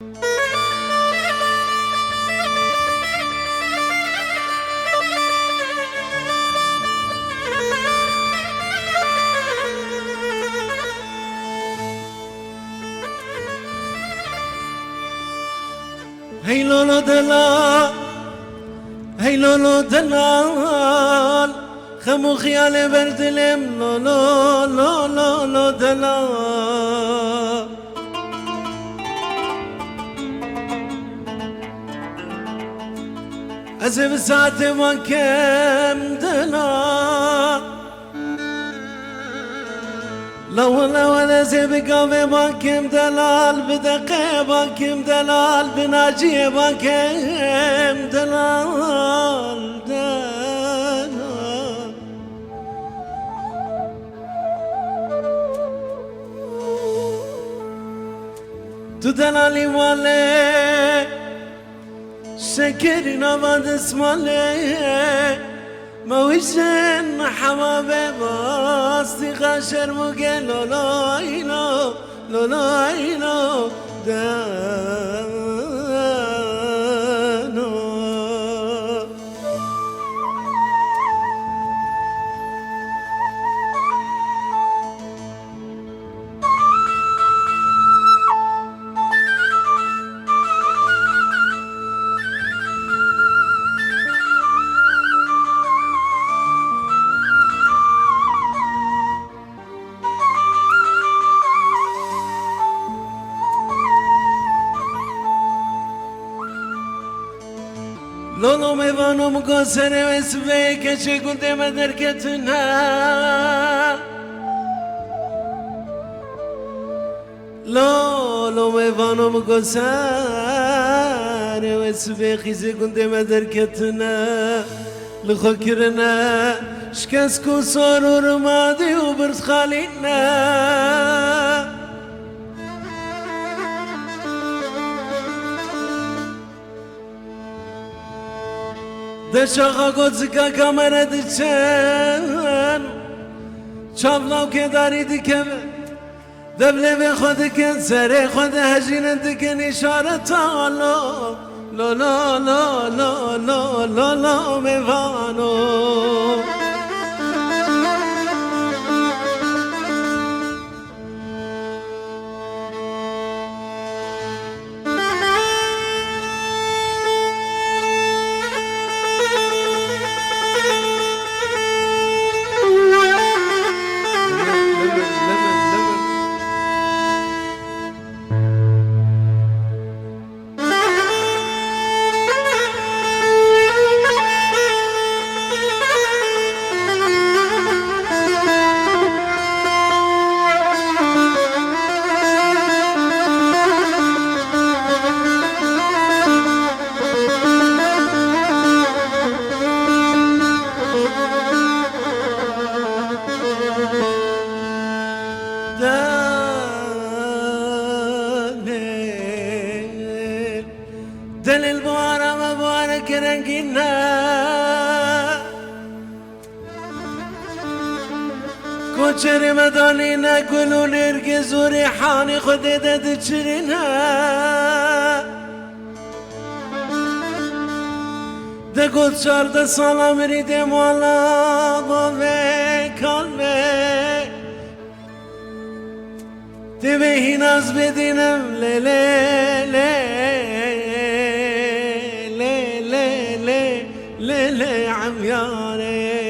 هی لولو دلال هی لولو دلال خمو خیال بر دلم لولو لولو دلال از بساعت ما کم دلال لو ولا زبقة باكم دلال بدقة باكم دلال بناجية باكم دلال دلال تو دلالي مالي شكري نبض اسمالي موشن حمامه باستی خشر مگه لولایلو لولایلو دانو لولو میوانو مگسره وسوی که چه گنده مدرکتونه لولو میوانو مگسره وسوی خیزه گنده مدرکتونه لخو کرنه شکست کو سارور مادی و برز خالینه دشاقا گوزگا کامره دچن چابلاو که داری دکم دبله به خود کن سر خود هجین دکن اشارت آلو لو لو لو لو لو لو لو میوانو دل البوارة مبارك رنقنا كوچر مدانينا كلو نرقز وريحاني خديدة دچرنا ده قد شارد سلام ريده مولا بابي قلبي تبهي ناز بدينم ليلي ليلي عمياني